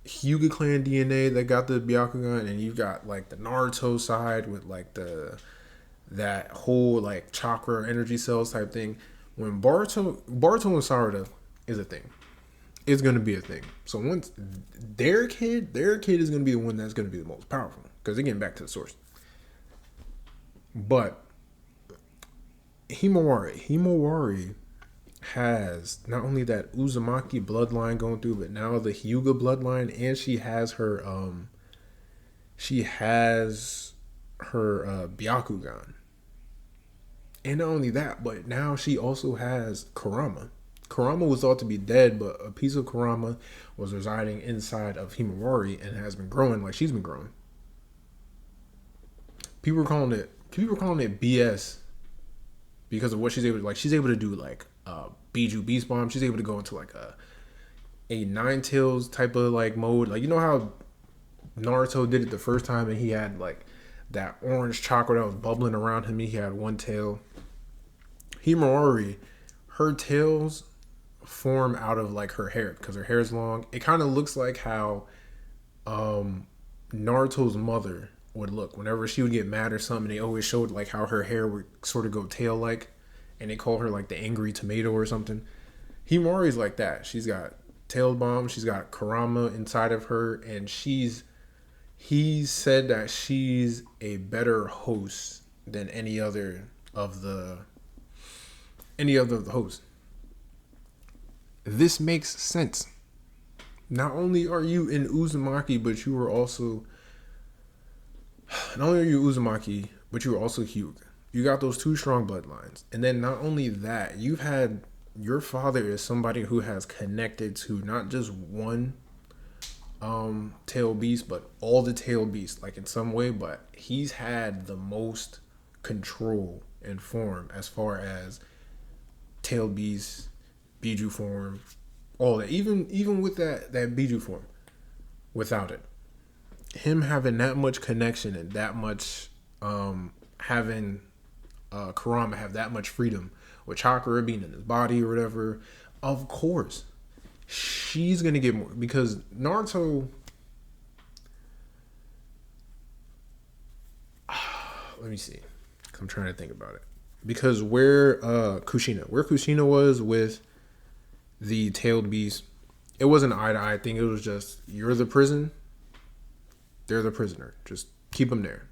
Hyuga clan DNA that got the Byakugan, and you got like the Naruto side with like that whole like chakra energy cells type thing. When Boruto and Sarada is a thing, it's gonna be a thing. So once their kid is gonna be the one that's gonna be the most powerful because they're getting back to the source. But Himawari has not only that Uzumaki bloodline going through, but now the Hyuga bloodline, and she has her Byakugan. And not only that, but now she also has Kurama. Kurama was thought to be dead, but a piece of Kurama was residing inside of Himawari and has been growing like she's been growing. People were calling it BS because of what she's able to, like, she's able to do like Biju Beast Bomb. She's able to go into like a Nine Tails type of like mode. Like, you know how Naruto did it the first time and he had like that orange chakra that was bubbling around him. He had one tail. Himawari, her tails form out of like her hair because her hair is long. It kind of looks like how Naruto's mother would look whenever she would get mad or something. They always showed like how her hair would sort of go tail like, and they call her like the angry tomato or something. Himawari's like that. She's got tail bomb. She's got Kurama inside of her, and he said that she's a better host than any other of the hosts. This makes sense. Not only are you in Uzumaki, but you are also Hyuga. You got those two strong bloodlines. And then not only that, your father is somebody who has connected to not just one tail beast, but all the tail beasts, like in some way, but he's had the most control and form as far as tail beast, Biju form, all that. Even with that Biju form, without it. Him having that much connection and that much having Kurama have that much freedom with chakra being in his body or whatever, of course she's gonna get more because Naruto. Let me see. I'm trying to think about it because where Kushina was with the tailed beast, it wasn't eye to eye thing. It was just you're the prison, they're the prisoner. Just keep them there.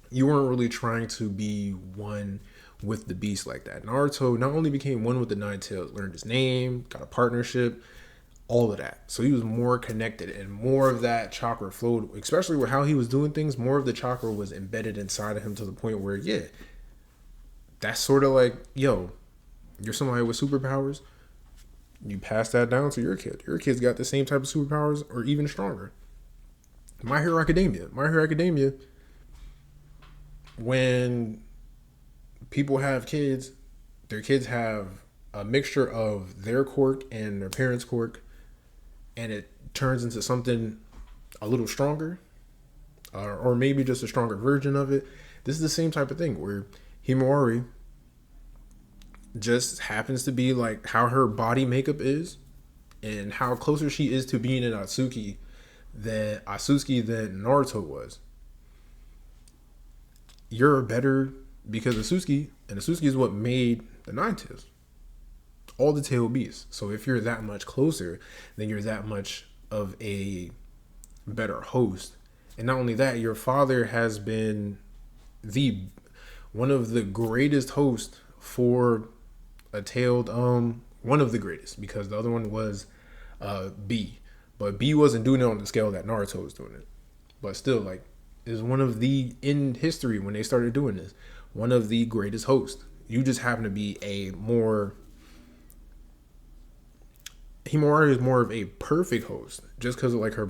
You weren't really trying to be one with the beast like that. Naruto not only became one with the Nine Tails, learned his name, got a partnership, all of that. So he was more connected and more of that chakra flowed, especially with how he was doing things. More of the chakra was embedded inside of him to the point where, yeah, that's sort of like, yo, you're somebody with superpowers. You pass that down to your kid. Your kid's got the same type of superpowers or even stronger. My Hero Academia, when people have kids, their kids have a mixture of their quirk and their parents' quirk, and it turns into something a little stronger, or maybe just a stronger version of it. This is the same type of thing where Himawari just happens to be like how her body makeup is and how closer she is to being an Atsuki than Naruto was. You're better because Atsuki is what made the Nine Tails. All the tail beasts. So if you're that much closer, then you're that much of a better host. And not only that, your father has been one of the greatest hosts for a tailed one of the greatest, because the other one was B. But B wasn't doing it on the scale that Naruto was doing it. But still, like, is one of the, in history when they started doing this, one of the greatest hosts. You just happen to be Himawari is more of a perfect host just because of like her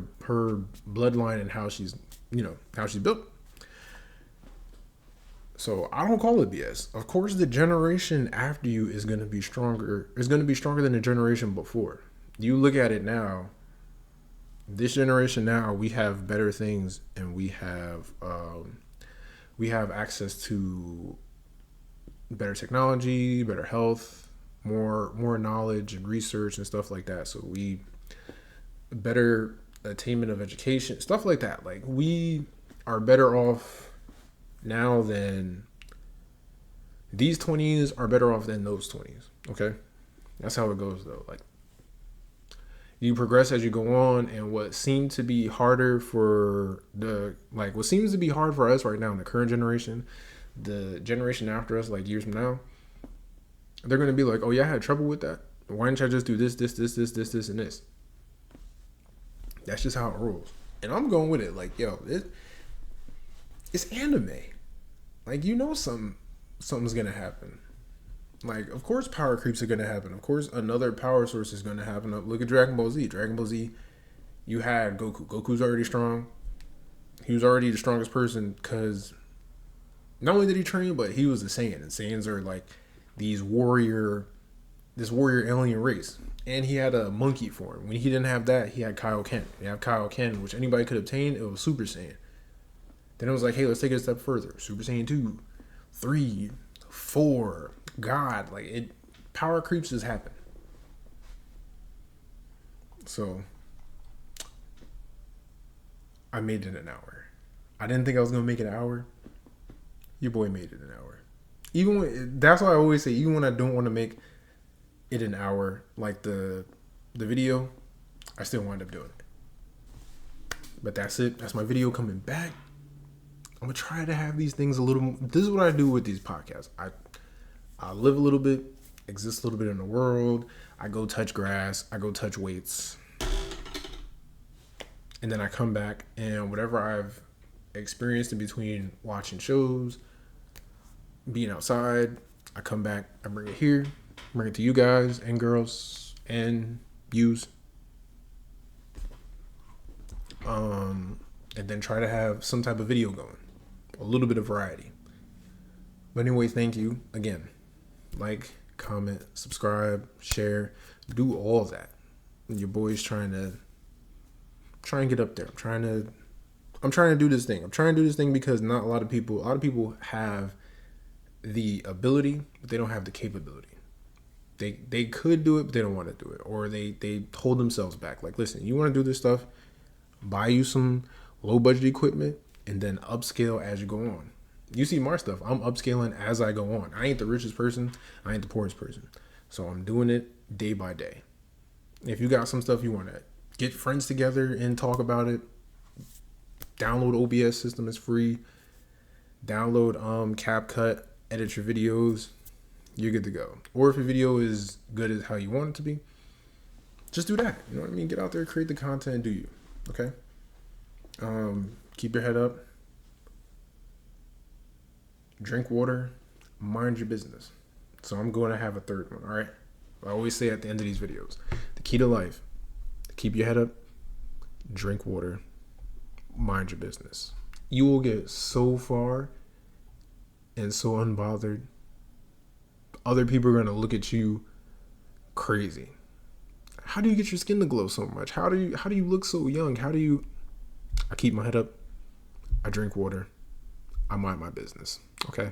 bloodline and how she's built. So I don't call it BS. Of course, the generation after you is going to be stronger. Is going to be stronger than the generation before. You look at it now. This generation now, we have better things, and we have access to better technology, better health, more knowledge and research and stuff like that. So better attainment of education, stuff like that. Like, we are better off now than these 20s are better off than those 20s. Okay, that's how it goes though. Like, you progress as you go on, and what seemed to be harder for what seems to be hard for us right now in the current generation, the generation after us, like years from now, they're gonna be like, oh yeah, I had trouble with that. Why didn't I just do this, and this? That's just how it rolls. And I'm going with it. Like, yo, it's anime. Like, something's gonna happen. Like, of course, power creeps are gonna happen. Of course, another power source is gonna happen. Look at Dragon Ball Z. Dragon Ball Z, you had Goku. Goku's already strong. He was already the strongest person because not only did he train, but he was a Saiyan. And Saiyans are like this warrior alien race. And he had a monkey form. When he didn't have that, he had Kaioken. You have Kaioken, which anybody could obtain. It was Super Saiyan. Then it was like, hey, let's take it a step further. Super Saiyan 2, 3, 4, God. Like, power creeps just happen. So, I made it an hour. I didn't think I was going to make it an hour. Your boy made it an hour. That's why I always say, even when I don't want to make it an hour, like the video, I still wind up doing it. But that's it. That's my video coming back. I'm gonna try to have these things a little more. This is what I do with these podcasts. I live a little bit, exist a little bit in the world. I go touch grass. I go touch weights. And then I come back, and whatever I've experienced in between watching shows, being outside, I come back, I bring it here, bring it to you guys and girls and yous. And then try to have some type of video going. A little bit of variety. But anyway, thank you again. Like, comment, subscribe, share, do all that. Your boy's trying to get up there. I'm trying to do this thing. I'm trying to do this thing because not a lot of people have the ability, but they don't have the capability. They could do it, but they don't want to do it. Or they hold themselves back. Like, listen, you want to do this stuff, buy you some low budget equipment, and then upscale as you go on. You see my stuff. I'm upscaling as I go on. I ain't the richest person. I ain't the poorest person. So I'm doing it day by day. If you got some stuff you want to get friends together and talk about it, download OBS system. It's free. Download CapCut. Edit your videos. You're good to go. Or if your video is good as how you want it to be, just do that. You know what I mean? Get out there, create the content, and do you. Okay? Keep your head up. Drink water. Mind your business. So I'm going to have a third one, all right? I always say at the end of these videos, the key to life, keep your head up, drink water, mind your business. You will get so far and so unbothered. Other people are going to look at you crazy. How do you get your skin to glow so much? How do you look so young? I keep my head up. I drink water. I mind my business. Okay?